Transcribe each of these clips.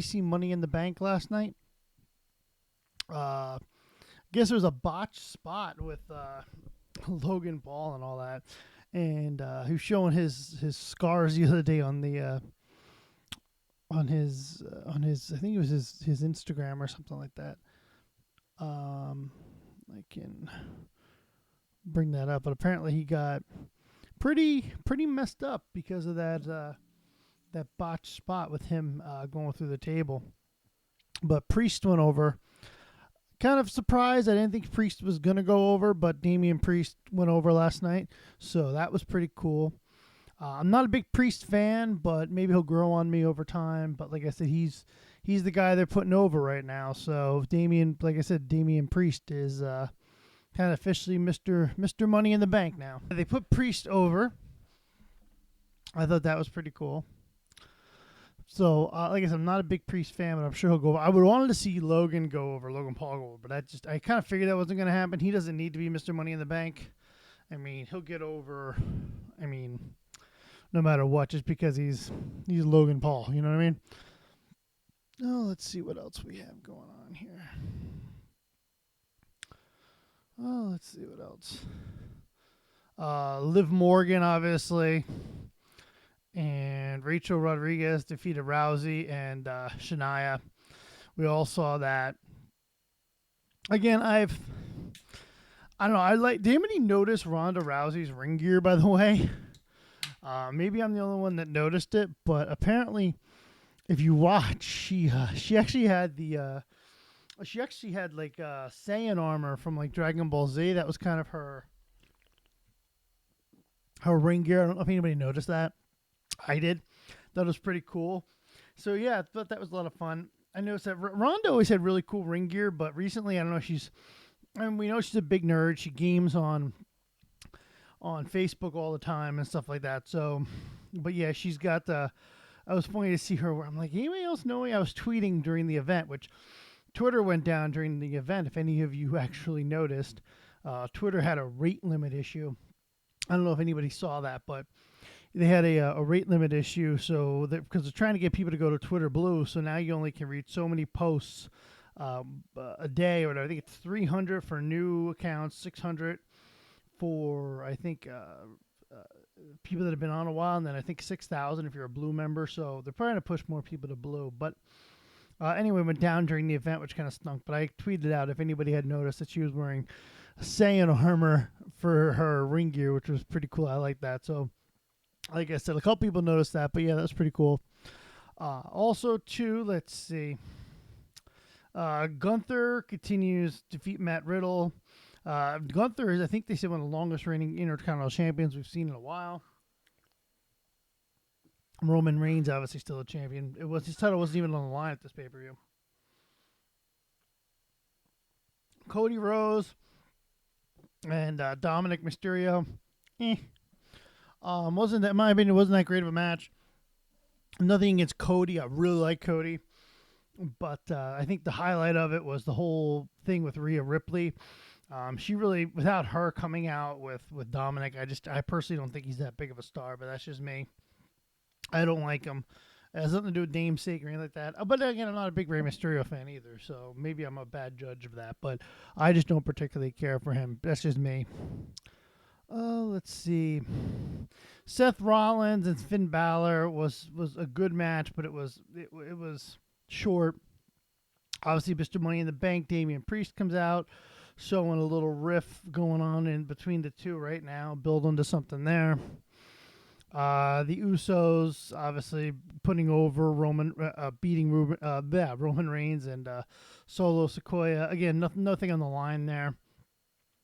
see Money in the Bank last night. I guess there was a botched spot with Logan Paul and all that, and he was showing his scars the other day on the on his I think it was his Instagram or something like that. I can bring that up, but apparently he got pretty messed up because of that botched spot with him going through the table. But Priest went over. Kind of surprised. I didn't think Priest was going to go over, but Damian Priest went over last night. So that was pretty cool. I'm not a big Priest fan, but maybe he'll grow on me over time. But like I said, he's the guy they're putting over right now. So Damian Priest is kind of officially Mr. Money in the Bank now. They put Priest over. I thought that was pretty cool. So, like I said, I'm not a big Priest fan, but I'm sure he'll go over. I would wanted to see Logan Paul go over, but I kind of figured that wasn't going to happen. He doesn't need to be Mr. Money in the Bank. I mean, he'll get over, no matter what, just because he's Logan Paul. You know what I mean? Oh, let's see what else we have going on here. Oh, let's see what else. Liv Morgan, obviously. And Rachel Rodriguez defeated Rousey and Shania. We all saw that. Again, I don't know. Did anybody notice Ronda Rousey's ring gear, by the way? Maybe I'm the only one that noticed it, but apparently, if you watch, she actually had like Saiyan armor from like Dragon Ball Z. That was kind of her ring gear. I don't know if anybody noticed that. I did. That was pretty cool. So yeah, I thought that was a lot of fun. I noticed that Ronda always had really cool ring gear, but recently, I don't know, we know she's a big nerd. She games on Facebook all the time and stuff like that. So, but yeah, she's got I was funny to see her where I'm like, anybody else knowing? I was tweeting during the event, which Twitter went down during the event. If any of you actually noticed, Twitter had a rate limit issue. I don't know if anybody saw that, but they had a rate limit issue, so because they're trying to get people to go to Twitter Blue, so now you only can read so many posts a day, or I think it's 300 for new accounts, 600 for I think people that have been on a while, and then I think 6,000 if you're a Blue member. So they're trying to push more people to Blue. But anyway, went down during the event, which kind of stunk. But I tweeted out if anybody had noticed that she was wearing Saiyan armor for her ring gear, which was pretty cool. I like that. So, like I said, a couple people noticed that, but yeah, that was pretty cool. Also, too, let's see. Gunther continues to defeat Matt Riddle. Gunther is, I think they said, one of the longest reigning Intercontinental champions we've seen in a while. Roman Reigns, obviously, still a champion. His title wasn't even on the line at this pay-per-view. Cody Rhodes and Dominic Mysterio. Wasn't that, in my opinion, wasn't that great of a match. Nothing against Cody. I really like Cody. But I think the highlight of it was the whole thing with Rhea Ripley. She really, without her coming out with Dominic, I personally don't think he's that big of a star, but that's just me. I don't like him. It has nothing to do with namesake or anything like that. But again, I'm not a big Rey Mysterio fan either, so maybe I'm a bad judge of that. But I just don't particularly care for him. That's just me. Let's see. Seth Rollins and Finn Balor was a good match, but it was short. Obviously, Mr. Money in the Bank, Damian Priest comes out, showing a little riff going on in between the two right now, building to something there. The Usos obviously putting over beating Roman Reigns and Solo Sikoa. Again, nothing on the line there.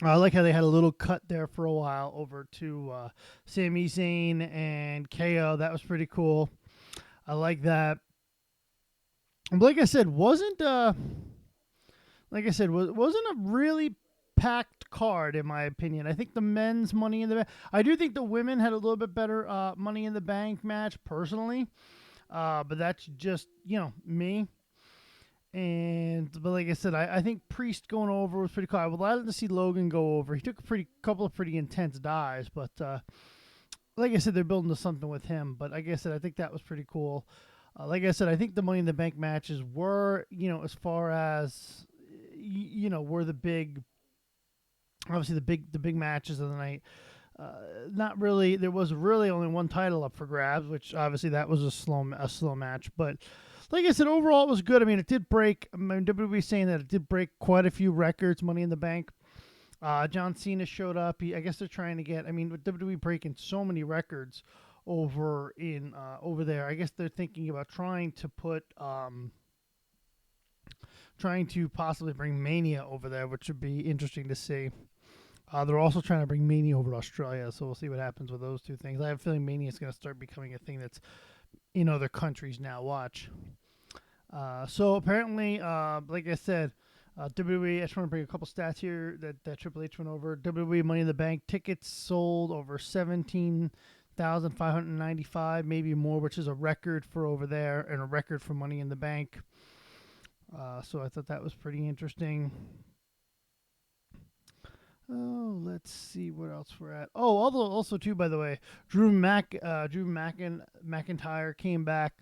I like how they had a little cut there for a while over to Sami Zayn and KO. That was pretty cool. I like that. And like I said, wasn't a really packed card in my opinion. I think the men's Money in the Bank. I do think the women had a little bit better Money in the Bank match personally, but that's just me. But like I said, I think Priest going over was pretty cool. I would like to see Logan go over. He took a couple of pretty intense dives, but like I said, they're building to something with him. But like I said, I think that was pretty cool. Like I said, I think the Money in the Bank matches were, as far as, were the big, obviously the big matches of the night. Not really. There was really only one title up for grabs, which obviously that was a slow match. But like I said, overall it was good. I mean, it did break. I mean, WWE saying that it did break quite a few records. Money in the Bank. John Cena showed up. I guess they're trying to get. I mean, with WWE breaking so many records over there, I guess they're thinking about trying to possibly bring Mania over there, which would be interesting to see. They're also trying to bring Mania over to Australia, so we'll see what happens with those two things. I have a feeling Mania is going to start becoming a thing that's in other countries now. Watch. So apparently, like I said, WWE, I just want to bring a couple stats here that Triple H went over. WWE Money in the Bank tickets sold over 17,595, maybe more, which is a record for over there and a record for Money in the Bank. So I thought that was pretty interesting. Oh, let's see what else we're at. Oh, also too, by the way, Drew McIntyre came back,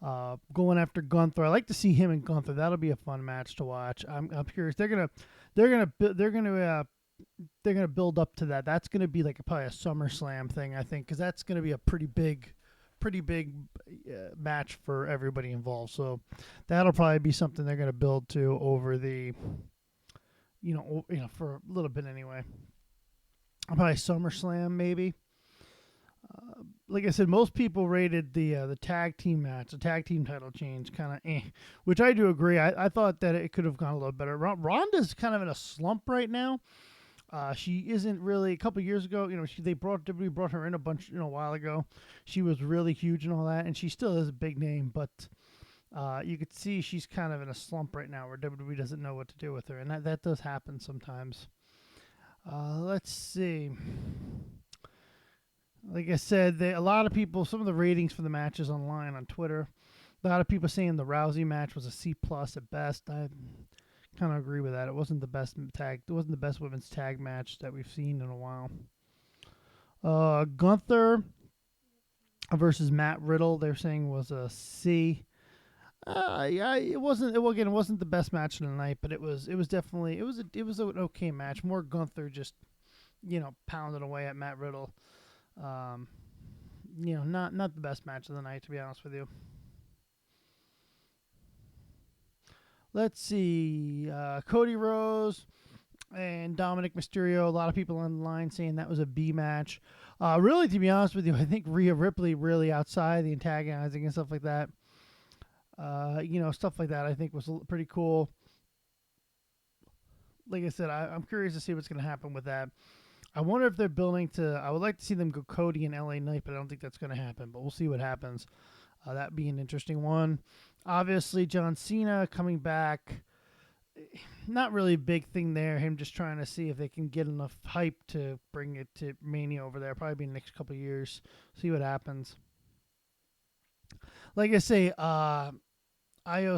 going after Gunther. I like to see him and Gunther. That'll be a fun match to watch. I'm curious. They're gonna build up to that. That's gonna be like probably a SummerSlam thing, I think, because that's gonna be a pretty big match for everybody involved. So that'll probably be something they're gonna build to over the. For a little bit anyway. Probably SummerSlam, maybe. Like I said, most people rated the tag team match, the tag team title change, kind of which I do agree. I thought that it could have gone a little better. Ronda's kind of in a slump right now. She isn't really. A couple years ago, WWE brought her in a while ago. She was really huge and all that, and she still is a big name, but. You could see she's kind of in a slump right now where WWE doesn't know what to do with her, and that does happen sometimes. Let's see. Like I said, a lot of people, some of the ratings for the matches online on Twitter, a lot of people saying the Rousey match was a C+ at best. I kind of agree with that. It wasn't the best women's tag match that we've seen in a while. Gunther versus Matt Riddle, they're saying was a C. Yeah, it wasn't. It wasn't the best match of the night, but it was definitely an okay match. More Gunther just pounding away at Matt Riddle. Not the best match of the night, to be honest with you. Let's see, Cody Rhodes and Dominic Mysterio. A lot of people online saying that was a B match. Really, to be honest with you, I think Rhea Ripley really outside the antagonizing and stuff like that. Stuff like that I think was pretty cool. Like I said, I'm curious to see what's going to happen with that. I wonder if they're building to. I would like to see them go Cody and LA Knight, but I don't think that's going to happen. But we'll see what happens. That'd be an interesting one. Obviously, John Cena coming back. Not really a big thing there. Him just trying to see if they can get enough hype to bring it to Mania over there. Probably be in the next couple of years. See what happens. Like I say, Io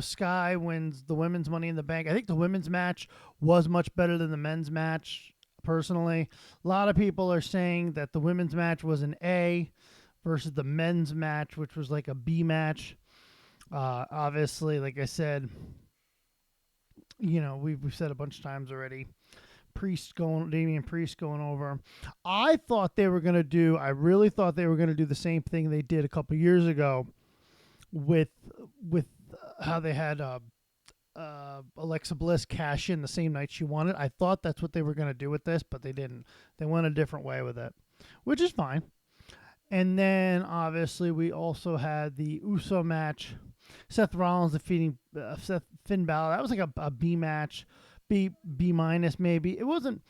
Sky wins the women's Money in the Bank. I think the women's match was much better than the men's match, personally. A lot of people are saying that the women's match was an A versus the men's match, which was like a B match. Obviously, like I said, we've said a bunch of times already. Damian Priest going over. I really thought they were going to do the same thing they did a couple years ago with how they had Alexa Bliss cash in the same night she won it. I thought that's what they were going to do with this, but they didn't. They went a different way with it, which is fine. And then, obviously, we also had the Uso match. Seth Rollins defeating Finn Balor. That was like a B match. B minus maybe. It wasn't.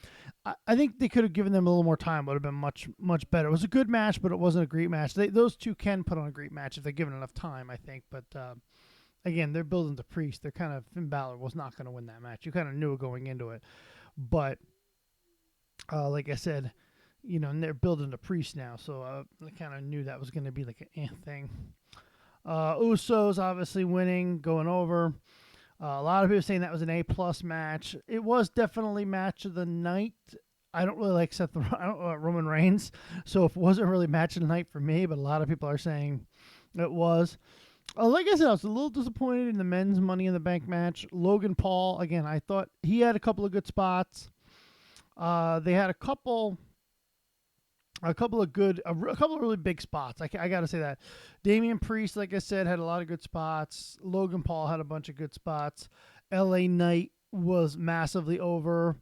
I think they could have given them a little more time. Would have been much better. It was a good match, but it wasn't a great match. Those two can put on a great match if they're given enough time, I think. But again, they're building the Priest. Finn Balor was not going to win that match. You kind of knew it going into it. But like I said, they're building the Priest now, so I kind of knew that was going to be like an thing. Usos obviously winning, going over. A lot of people saying that was an A+ match. It was definitely match of the night. I don't really like Roman Reigns, so it wasn't really match of the night for me, but a lot of people are saying it was. Like I said, I was a little disappointed in the men's Money in the Bank match. Logan Paul, again, I thought he had a couple of good spots. They had a couple of good, a couple of really big spots. I got to say that. Damian Priest, like I said, had a lot of good spots. Logan Paul had a bunch of good spots. LA Knight was massively over.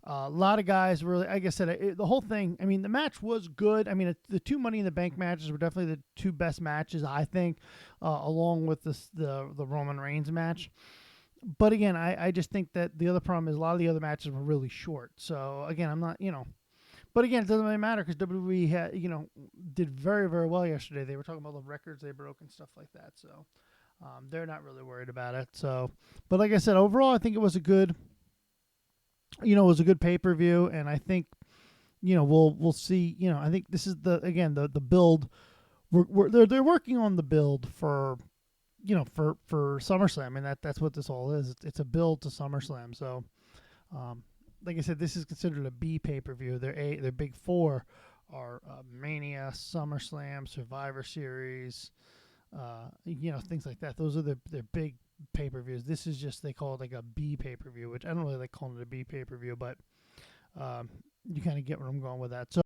A lot of guys really, like I said, the whole thing. I mean, the match was good. I mean, the two Money in the Bank matches were definitely the two best matches, I think, along with the Roman Reigns match. But again, I just think that the other problem is a lot of the other matches were really short. So again, I'm not, but again, it doesn't really matter because WWE did very, very well yesterday. They were talking about the records they broke and stuff like that. So they're not really worried about it. So, but like I said, overall, I think it was a good, pay per view, and I think, we'll see. I think this is the build. They're working on the build for, for SummerSlam, and that's what this all is. It's a build to SummerSlam. So. Like I said, this is considered a B pay-per-view. Their big four are Mania, SummerSlam, Survivor Series, things like that. Those are their big pay-per-views. This is just, they call it like a B pay-per-view, which I don't really like calling it a B pay-per-view, but you kind of get where I'm going with that. So